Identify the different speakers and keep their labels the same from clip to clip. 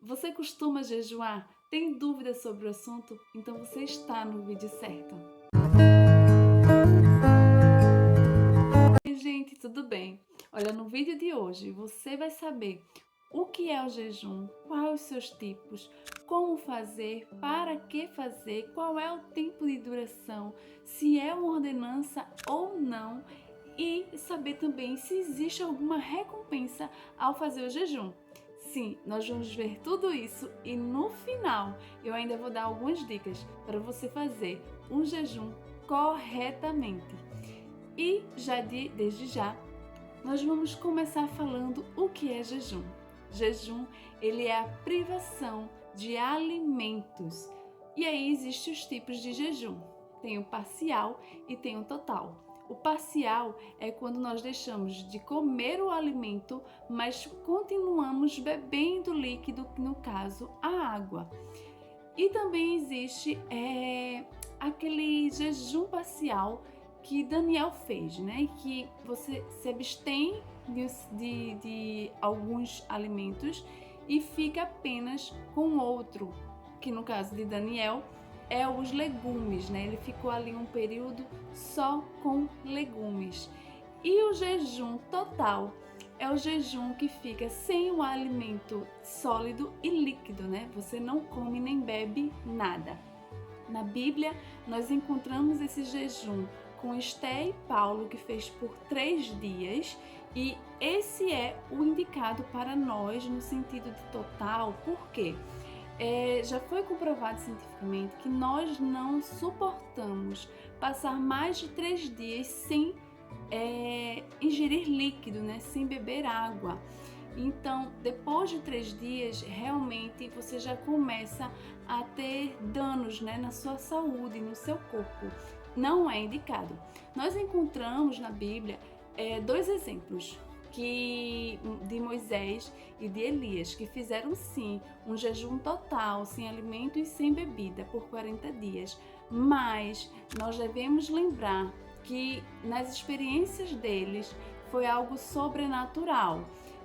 Speaker 1: Você costuma jejuar? Tem dúvidas sobre o assunto? Então você está no vídeo certo. Oi, gente, tudo bem? Olha, no vídeo de hoje você vai saber o que é o jejum, quais os seus tipos, como fazer, para que fazer, qual é o tempo de duração, se é uma ordenança ou não e saber também se existe alguma recompensa ao fazer o jejum. Sim, nós vamos ver tudo isso e no final eu ainda vou dar algumas dicas para você fazer um jejum corretamente. E desde já, nós vamos começar falando o que é jejum. Jejum, ele é a privação de alimentos. E aí existem os tipos de jejum. Tem o parcial e tem o total. O parcial é quando nós deixamos de comer o alimento, mas continuamos bebendo líquido, no caso, a água. E também existe aquele jejum parcial que Daniel fez, né? Que você se abstém de alguns alimentos e fica apenas com outro, que no caso de Daniel é os legumes, né? Ele ficou ali um período só com legumes. E o jejum total é o jejum que fica sem o alimento sólido e líquido, né? Você não come nem bebe nada. Na Bíblia, nós encontramos esse jejum com Esté e Paulo, que fez por 3 dias, e esse é o indicado para nós no sentido de total, porque já foi comprovado cientificamente que nós não suportamos passar mais de 3 dias sem ingerir líquido, né? Sem beber água. Então, depois de 3 dias, realmente você já começa a ter danos, né, na sua saúde, no seu corpo. Não é indicado. Nós encontramos na Bíblia 2 exemplos de Moisés e de Elias, que fizeram sim um jejum total, sem alimento e sem bebida, por 40 dias. Mas nós devemos lembrar que nas experiências deles foi algo sobrenatural.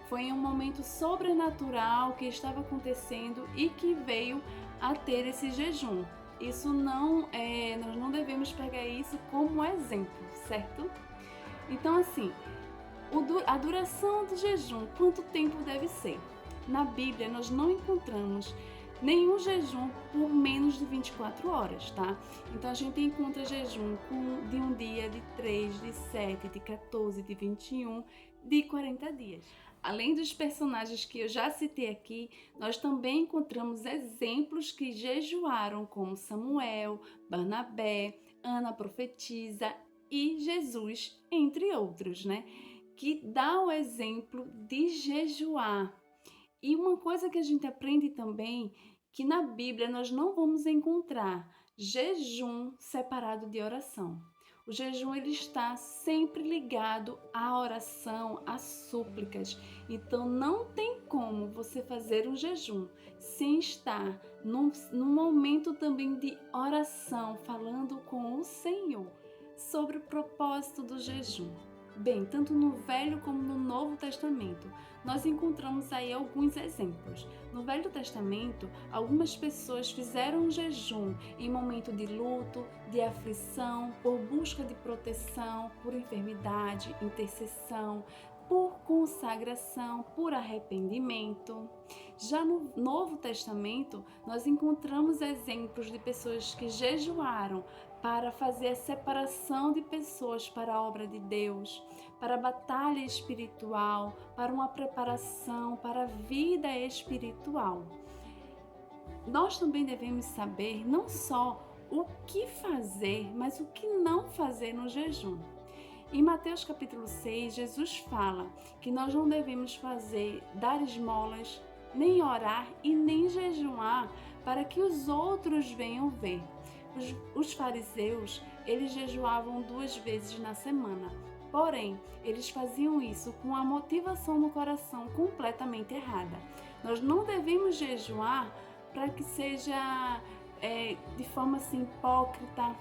Speaker 1: Foi um momento sobrenatural que estava acontecendo e que veio a ter esse jejum. Isso nós não devemos pegar isso como exemplo, certo? Então, assim, a duração do jejum, quanto tempo deve ser? Na Bíblia, nós não encontramos nenhum jejum por menos de 24 horas, tá? Então, a gente encontra jejum de um dia, de 3, de 7, de 14, de 21, de 40 dias. Além dos personagens que eu já citei aqui, nós também encontramos exemplos que jejuaram, como Samuel, Barnabé, Ana profetisa e Jesus, entre outros, né? Que dá o exemplo de jejuar. E uma coisa que a gente aprende também, que na Bíblia nós não vamos encontrar jejum separado de oração. O jejum ele está sempre ligado à oração, às súplicas. Então não tem como você fazer um jejum sem estar num momento também de oração, falando com o Senhor sobre o propósito do jejum. Bem, tanto no Velho como no Novo Testamento, nós encontramos aí alguns exemplos. No Velho Testamento, algumas pessoas fizeram um jejum em momento de luto, de aflição, por busca de proteção, por enfermidade, intercessão, por consagração, por arrependimento. Já no Novo Testamento, nós encontramos exemplos de pessoas que jejuaram para fazer a separação de pessoas para a obra de Deus, para a batalha espiritual, para uma preparação para a vida espiritual. Nós também devemos saber não só o que fazer, mas o que não fazer no jejum. Em Mateus capítulo 6, Jesus fala que nós não devemos dar esmolas, nem orar e nem jejuar para que os outros venham ver. Os fariseus, eles jejuavam 2 vezes na semana. Porém, eles faziam isso com a motivação no coração completamente errada. Nós não devemos jejuar para que seja de forma assim, hipócrita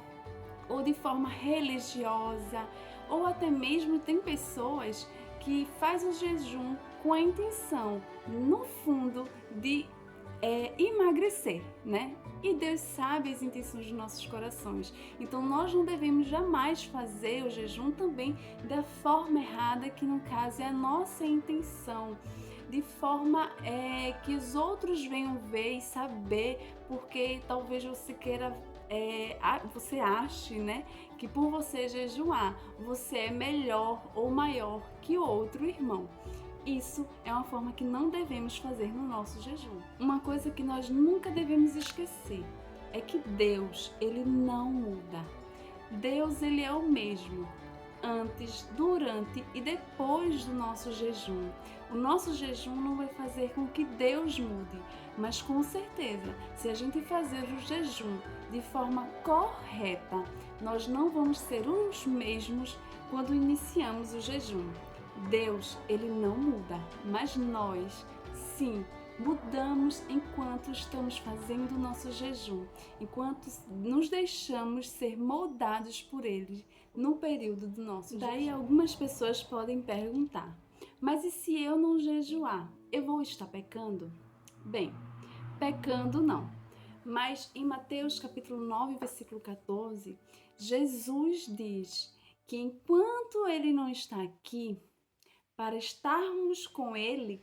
Speaker 1: ou de forma religiosa, ou até mesmo tem pessoas que fazem o jejum com a intenção, no fundo, de emagrecer, né? E Deus sabe as intenções dos nossos corações. Então nós não devemos jamais fazer o jejum também da forma errada, que no caso é a nossa intenção, de forma que os outros venham ver e saber, porque talvez você queira, você ache, né, que por você jejuar, você é melhor ou maior que o outro irmão. Isso é uma forma que não devemos fazer no nosso jejum. Uma coisa que nós nunca devemos esquecer é que Deus, ele não muda. Deus, ele é o mesmo antes, durante e depois do nosso jejum. O nosso jejum não vai fazer com que Deus mude, mas com certeza, se a gente fazer o jejum de forma correta, nós não vamos ser os mesmos quando iniciamos o jejum. Deus, ele não muda, mas nós, sim, mudamos enquanto estamos fazendo o nosso jejum, enquanto nos deixamos ser moldados por ele no período do nosso jejum. Daí algumas pessoas podem perguntar, mas e se eu não jejuar, eu vou estar pecando? Bem, pecando não. Mas em Mateus capítulo 9, versículo 14, Jesus diz que enquanto ele não está aqui, para estarmos com ele,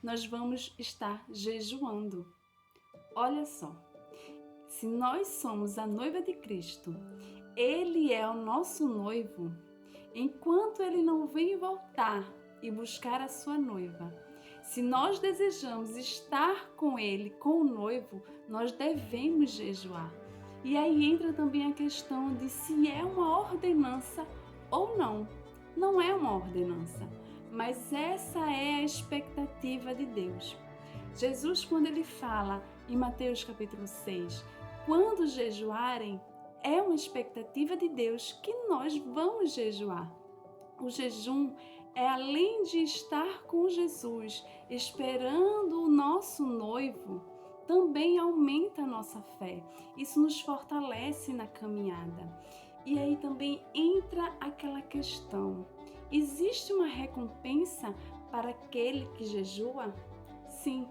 Speaker 1: nós vamos estar jejuando. Olha só, se nós somos a noiva de Cristo, ele é o nosso noivo, enquanto ele não vem voltar e buscar a sua noiva, se nós desejamos estar com ele, com o noivo, nós devemos jejuar. E aí entra também a questão de se é uma ordenança ou não. Não é uma ordenança, mas essa é a expectativa de Deus. Jesus, quando ele fala em Mateus capítulo 6, quando jejuarem, é uma expectativa de Deus que nós vamos jejuar. O jejum é, além de estar com Jesus, esperando o nosso noivo, também aumenta a nossa fé. Isso nos fortalece na caminhada. E aí também entra aquela questão: existe uma recompensa para aquele que jejua? Sim,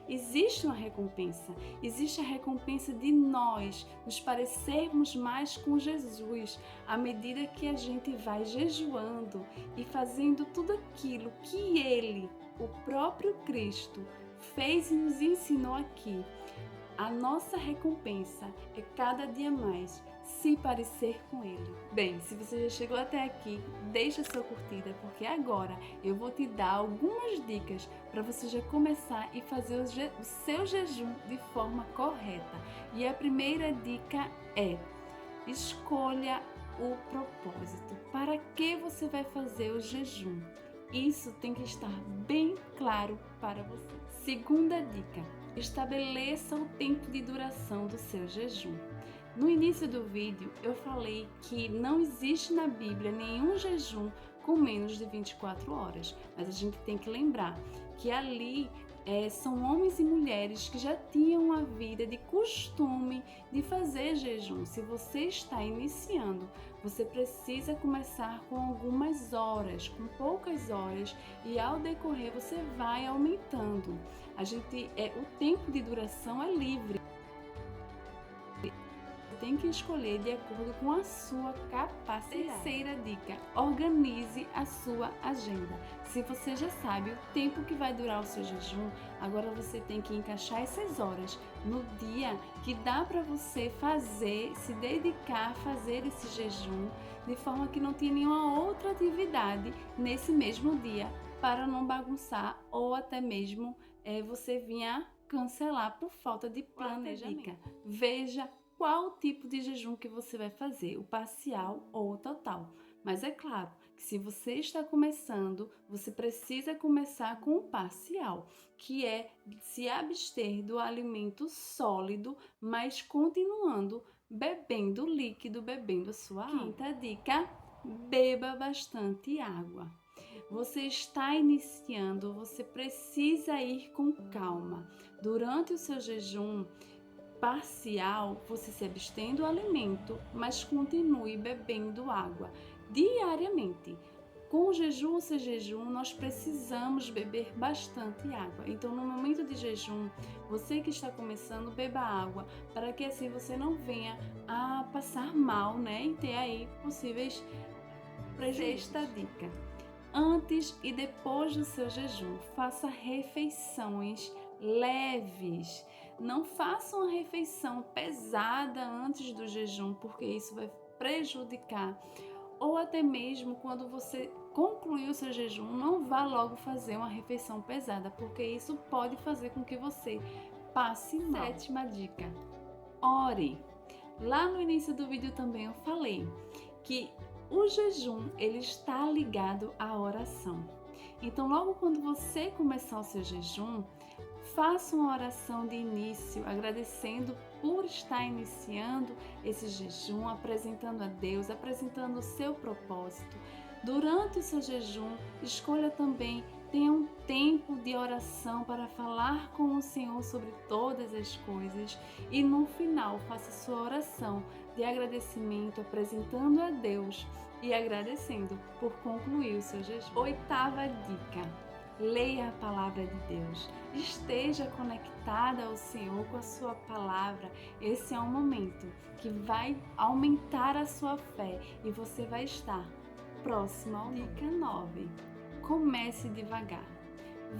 Speaker 1: existe uma recompensa. Existe a recompensa de nós nos parecermos mais com Jesus à medida que a gente vai jejuando e fazendo tudo aquilo que Ele, o próprio Cristo, fez e nos ensinou aqui. A nossa recompensa é cada dia mais se parecer com Ele. Bem, se você já chegou até aqui, deixa sua curtida, porque agora eu vou te dar algumas dicas para você já começar e fazer o seu jejum de forma correta. E a primeira dica é: escolha o propósito. Para que você vai fazer o jejum? Isso tem que estar bem claro para você. Segunda dica: estabeleça o tempo de duração do seu jejum. No início do vídeo eu falei que não existe na Bíblia nenhum jejum com menos de 24 horas, mas a gente tem que lembrar que ali são homens e mulheres que já tinham a vida de costume de fazer jejum. Se você está iniciando, você precisa começar com algumas horas, com poucas horas, e ao decorrer você vai aumentando. O tempo de duração é livre. Tem que escolher de acordo com a sua capacidade. Terceira dica: organize a sua agenda. Se você já sabe o tempo que vai durar o seu jejum, agora você tem que encaixar essas horas no dia que dá para você se dedicar a fazer esse jejum, de forma que não tenha nenhuma outra atividade nesse mesmo dia, para não bagunçar ou até mesmo você vir a cancelar por falta de planejamento. Veja qual o tipo de jejum que você vai fazer, o parcial ou o total. Mas é claro que se você está começando, você precisa começar com o parcial, que é se abster do alimento sólido, mas continuando bebendo líquido, bebendo sua água. Quinta dica: beba bastante água. Você está iniciando, você precisa ir com calma. Durante o seu jejum parcial, você se abstém do alimento, mas continue bebendo água diariamente. Com jejum ou sem jejum, nós precisamos beber bastante água. Então, no momento de jejum, você que está começando, beba água, para que assim você não venha a passar mal, né? E ter aí possíveis prejuízos. Sexta dica: antes e depois do seu jejum, faça refeições leves. Não faça uma refeição pesada antes do jejum, porque isso vai prejudicar. Ou até mesmo quando você concluir o seu jejum, não vá logo fazer uma refeição pesada, porque isso pode fazer com que você passe mal. Sétima dica: ore. Lá no início do vídeo também eu falei que o jejum ele está ligado à oração. Então, logo quando você começar o seu jejum, faça uma oração de início, agradecendo por estar iniciando esse jejum, apresentando a Deus, apresentando o seu propósito. Durante o seu jejum, escolha também, tenha um tempo de oração para falar com o Senhor sobre todas as coisas e no final faça sua oração de agradecimento, apresentando a Deus e agradecendo por concluir o seu jejum. Oitava dica: leia a palavra de Deus. Esteja conectada ao Senhor com a sua palavra. Esse é um momento que vai aumentar a sua fé e você vai estar próximo ao Dica 9. Comece devagar.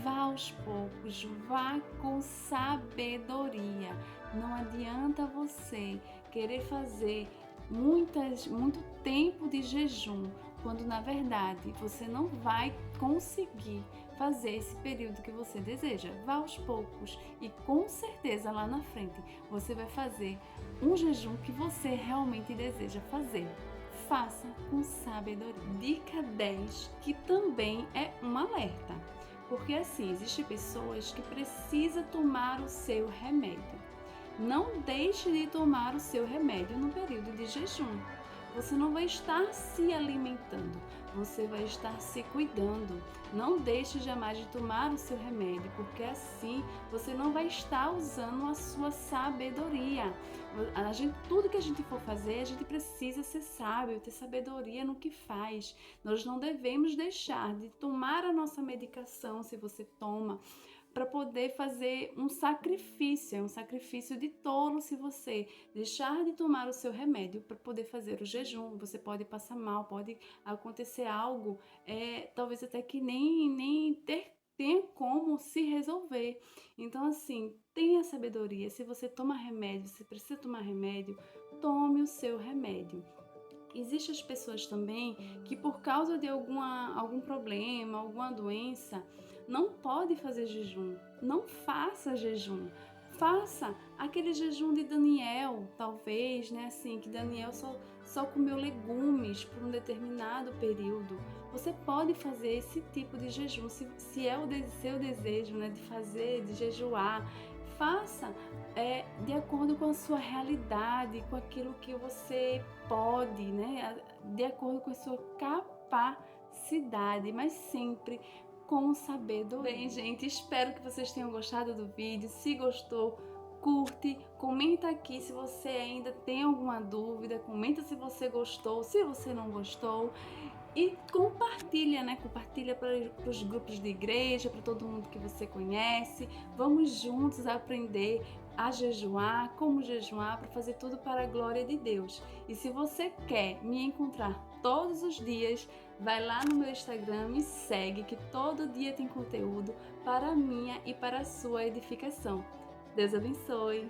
Speaker 1: Vá aos poucos, vá com sabedoria. Não adianta você querer fazer muito tempo de jejum, quando na verdade você não vai conseguir fazer esse período que você deseja. Vá aos poucos e com certeza lá na frente você vai fazer um jejum que você realmente deseja fazer. Faça com sabedoria. Dica 10, que também é um alerta. Porque assim, existem pessoas que precisam tomar o seu remédio. Não deixe de tomar o seu remédio no período de jejum. Você não vai estar se alimentando, você vai estar se cuidando. Não deixe jamais de tomar o seu remédio, porque assim você não vai estar usando a sua sabedoria. Tudo que a gente for fazer, a gente precisa ser sábio, ter sabedoria no que faz. Nós não devemos deixar de tomar a nossa medicação, se você toma, para poder fazer um sacrifício. É um sacrifício de tolo se você deixar de tomar o seu remédio para poder fazer o jejum. Você pode passar mal, pode acontecer algo, talvez até que nem tenha como se resolver. Então, assim, tenha sabedoria. Se você toma remédio, se precisa tomar remédio, tome o seu remédio. Existem as pessoas também que por causa de algum problema, alguma doença, não pode fazer jejum. Não faça jejum. Faça aquele jejum de Daniel, talvez, né? Assim, que Daniel só comeu legumes por um determinado período. Você pode fazer esse tipo de jejum, se é o seu desejo, né? De fazer, de jejuar. Faça de acordo com a sua realidade, com aquilo que você pode, né? De acordo com a sua capacidade, mas sempre com sabedoria. Bem, gente, espero que vocês tenham gostado do vídeo. Se gostou, curte, comenta aqui se você ainda tem alguma dúvida, comenta se você gostou, se você não gostou. E compartilha, né? Compartilha para os grupos de igreja, para todo mundo que você conhece. Vamos juntos aprender a jejuar, como jejuar, para fazer tudo para a glória de Deus. E se você quer me encontrar todos os dias, vai lá no meu Instagram, me segue, que todo dia tem conteúdo para a minha e para a sua edificação. Deus abençoe!